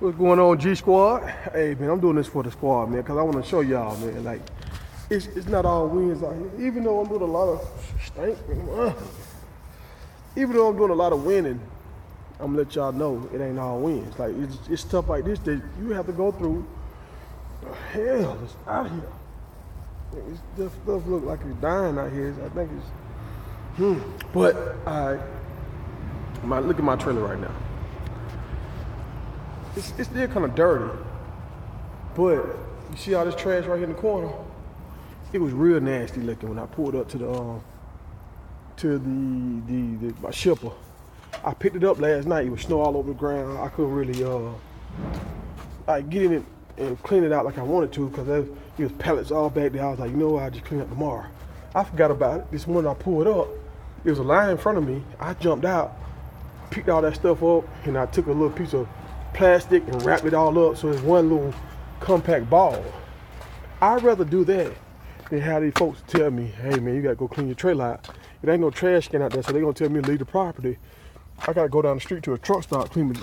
What's going on, G Squad? Hey man, I'm doing this for the squad, man, because I want to show y'all, man, like it's not all wins out here. Even though I'm doing a lot of even though I'm doing a lot of winning, I'm gonna let y'all know it ain't all wins. Like it's stuff like this that you have to go through. Hell, it's out here. This stuff look like it's dying out here. I think it's But look at my trailer right now. It's still kind of dirty, but you see all this trash right here in the corner? It was real nasty looking when I pulled up to my shipper. I picked it up last night. It was snow all over the ground. I couldn't really get in it and clean it out like I wanted to because there was pellets all back there. I was like, you know what, I'll just clean it up tomorrow. I forgot about it. This morning I pulled up. There was a line in front of me. I jumped out, picked all that stuff up, and I took a little piece of plastic and wrapped it all up so it's one little compact ball. I'd rather do that than have these folks tell me, hey man, you gotta go clean your trailer out. It ain't no trash can out there, so they're gonna tell me to leave the property. I gotta go down the street to a truck stop, clean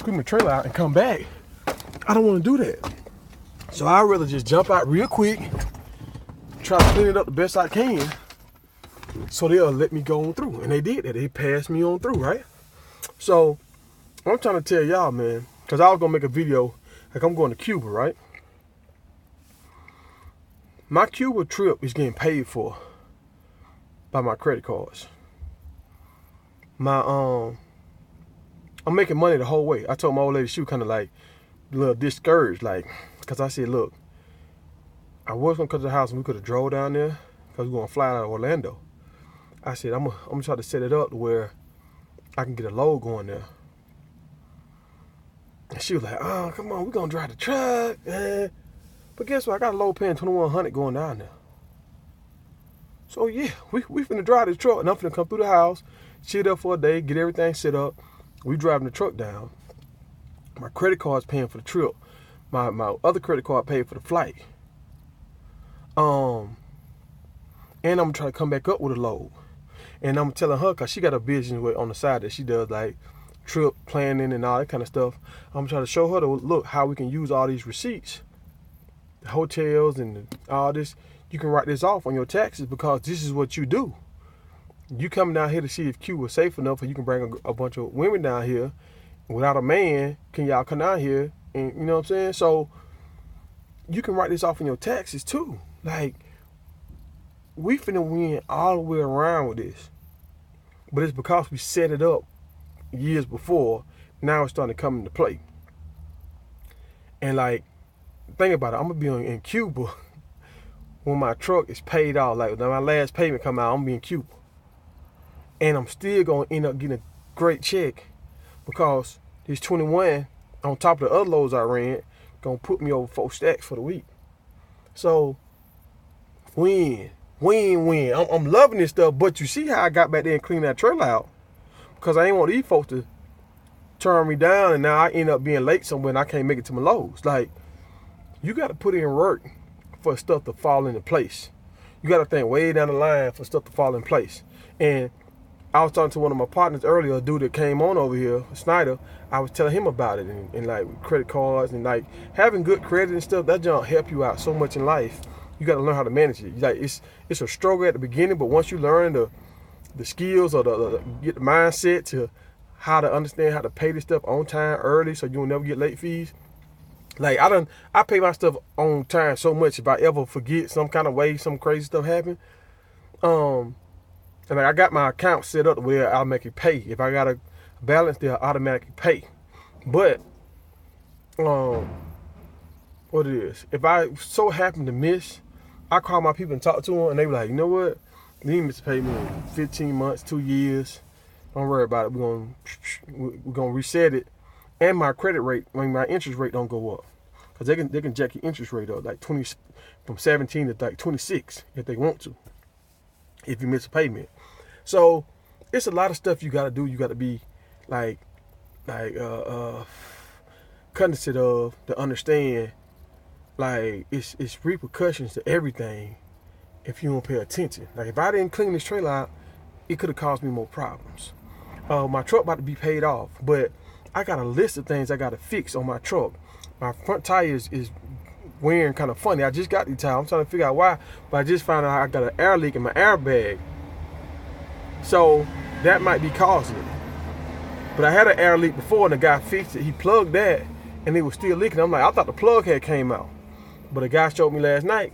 my trailer out and come back. I don't wanna do that. So I'd rather just jump out real quick, try to clean it up the best I can, so they'll let me go on through. And they did that, they passed me on through, right? So I'm trying to tell y'all, man, because I was going to make a video, like I'm going to Cuba, right? My Cuba trip is getting paid for by my credit cards. I'm making money the whole way. I told my old lady she was kind of like a little discouraged, like, because I said, look, I was going to come to the house and we could have drove down there because we're going to fly out of Orlando. I said, I'm going to try to set it up to where I can get a load going there. And she was like, oh, come on, we're going to drive the truck, man. But guess what? I got a load paying $2,100 going down there. So, yeah, we finna drive the truck. And I'm finna come through the house, sit up for a day, get everything set up. We driving the truck down. My credit card's paying for the trip. My other credit card paid for the flight. And I'm going to try to come back up with a load. And I'm telling her, because she got a business on the side that she does, like, trip planning and all that kind of stuff. I'm trying to show her to look how we can use all these receipts, the hotels and all this. You can write this off on your taxes because this is what you do. You come down here to see if Q was safe enough, or you can bring a bunch of women down here. Without a man, can y'all come down here? And you know what I'm saying? So you can write this off on your taxes too. Like, we finna win all the way around with this. But it's because we set it up years before. Now it's starting to come into play. And like, think about it, I'm gonna be in Cuba when my truck is paid off. Like, when my last payment come out, I'm gonna be in Cuba. And I'm still gonna end up getting a great check because this 21 on top of the other loads I ran gonna put me over 4 stacks for the week. So win. I'm loving this stuff, but you see how I got back there and cleaned that trailer out because I ain't want these folks to turn me down and now I end up being late somewhere and I can't make it to my loads. Like, you got to put in work for stuff to fall into place. You got to think way down the line for stuff to fall in place. And I was talking to one of my partners earlier, a dude that came on over here, Snyder. I was telling him about it and like credit cards and like having good credit and stuff. That junk help you out so much in life. You got to learn how to manage it. Like, it's a struggle at the beginning, but once you learn the skills or get the mindset to how to understand how to pay this stuff on time early so you'll never get late fees. Like, I pay my stuff on time so much. If I ever forget some kind of way, some crazy stuff happen, and like, I got my account set up where I'll automatically pay. If I got a balance, they'll automatically pay. But what it is, if I so happen to miss, I call my people and talk to them, and they be like, you know what? You need to pay me in 15 months, 2 years. Don't worry about it. We're gonna reset it, and my credit rate, my interest rate don't go up, because they can jack your interest rate up like 20 from 17 to like 26 if they want to, if you miss a payment. So it's a lot of stuff you got to do. You got to be like cognizant of to understand. Like, it's repercussions to everything if you don't pay attention. Like, if I didn't clean this trailer out, it could have caused me more problems. My truck about to be paid off, but I got a list of things I got to fix on my truck. My front tire is wearing kind of funny. I just got the tire. I'm trying to figure out why, but I just found out I got an air leak in my airbag. So that might be causing it. But I had an air leak before and the guy fixed it. He plugged that and it was still leaking. I'm like, I thought the plug had came out. But the guy showed me last night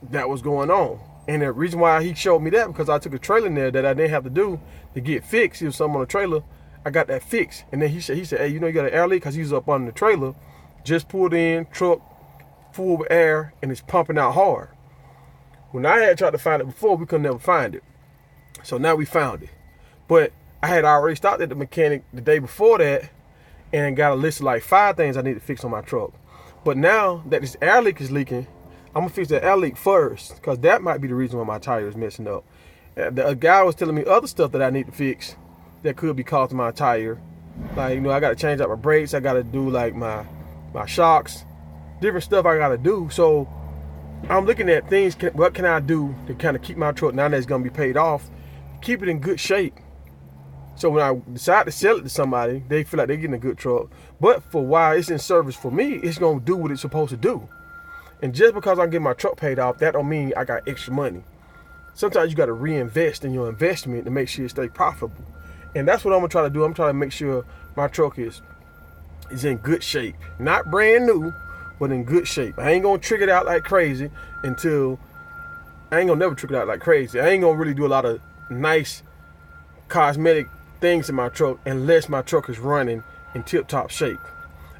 that was going on. And the reason why he showed me that, because I took a trailer in there that I didn't have to do to get fixed. It was something on the trailer. I got that fixed. And then he said, hey, you know you got an air leak, because he was up on the trailer. Just pulled in, truck full of air, and it's pumping out hard. When I had tried to find it before, we could never find it. So now we found it. But I had already stopped at the mechanic the day before that and got a list of like 5 things I need to fix on my truck. But now that this air leak is leaking, I'm gonna fix the air leak first, because that might be the reason why my tire is messing up. The guy was telling me other stuff that I need to fix that could be causing my tire. Like, you know, I gotta change out my brakes, I gotta do like my shocks, different stuff I gotta do. So I'm looking at things, what can I do to kind of keep my truck, now that it's gonna be paid off, keep it in good shape. So when I decide to sell it to somebody, they feel like they're getting a good truck. But for while it's in service for me, it's gonna do what it's supposed to do. And just because I get my truck paid off, that don't mean I got extra money. Sometimes you gotta reinvest in your investment to make sure it stay profitable. And that's what I'm gonna try to do. I'm trying to make sure my truck is in good shape. Not brand new, but in good shape. I ain't gonna trick it out like crazy until, I ain't gonna never trick it out like crazy. I ain't gonna really do a lot of nice cosmetic things in my truck unless my truck is running in tip-top shape.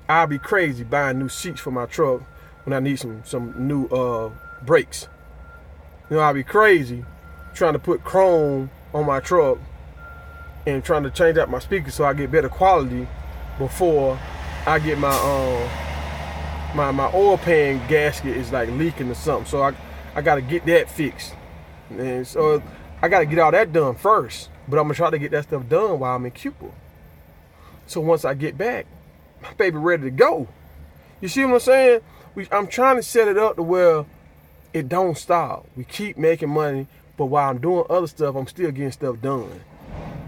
I'll be crazy buying new seats for my truck when I need some new brakes. You know, I'll be crazy trying to put chrome on my truck and trying to change out my speakers so I get better quality before I get my my oil pan gasket is like leaking or something. So I gotta get that fixed. And so I gotta get all that done first. But I'm gonna try to get that stuff done while I'm in Cuba. So once I get back, my baby ready to go. You see what I'm saying? I'm trying to set it up to where it don't stop. We keep making money, but while I'm doing other stuff, I'm still getting stuff done.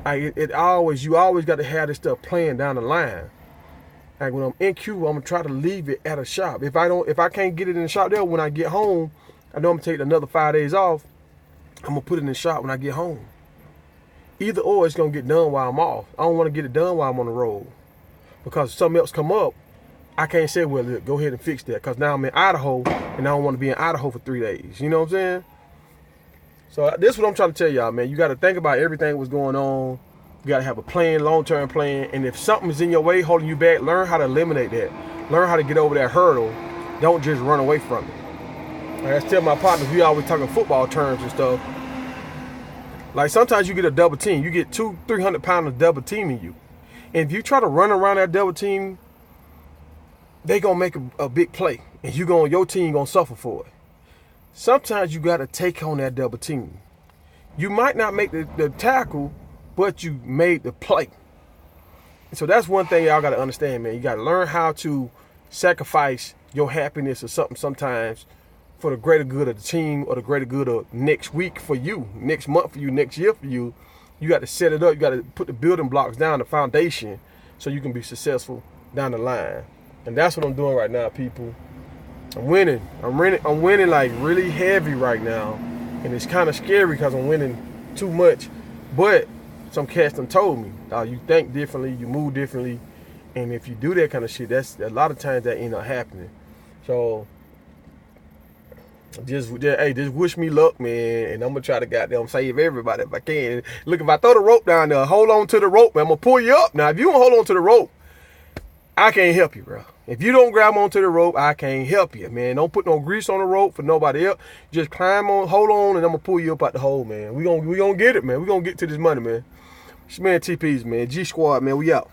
You always got to have this stuff playing down the line. Like when I'm in Cuba, I'm gonna try to leave it at a shop. If I can't get it in the shop there, when I get home, I know I'm gonna take another 5 days off. I'm gonna put it in the shop when I get home. Either or, it's gonna get done while I'm off. I don't want to get it done while I'm on the road, because if something else come up, I can't say, well, look, go ahead and fix that, because now I'm in Idaho and I don't want to be in Idaho for 3 days. You know what I'm saying? So this is what I'm trying to tell y'all, man. You got to think about everything that's going on. You got to have a plan, long-term plan. And if something's in your way holding you back, learn how to eliminate that. Learn how to get over that hurdle. Don't just run away from it. Like I tell my partners, we always talking football terms and stuff. Like sometimes you get a double team. You get 200-300 pounders double teaming you. And if you try to run around that double team, they gonna make a big play, and your team gonna suffer for it. Sometimes you gotta take on that double team. You might not make the tackle, but you made the play. So that's one thing y'all gotta understand, man. You gotta learn how to sacrifice your happiness or something sometimes for the greater good of the team, or the greater good of next week for you, next month for you, next year for you. You got to set it up. You got to put the building blocks down, the foundation, so you can be successful down the line. And that's what I'm doing right now, people. I'm winning. I'm winning like really heavy right now. And it's kind of scary because I'm winning too much. But some cats done told me, you think differently, you move differently. And if you do that kind of shit, that's a lot of times that end up happening. So just wish me luck, man. And I'm going to try to goddamn save everybody if I can. Look, if I throw the rope down there, hold on to the rope, man, I'm going to pull you up. Now, if you don't hold on to the rope, I can't help you, bro. If you don't grab onto the rope, I can't help you, man. Don't put no grease on the rope for nobody else. Just climb on, hold on, and I'm gonna pull you up out the hole, man. We gonna get it, man. We gonna get to this money, man. It's man TPs, man. G Squad, man. We out.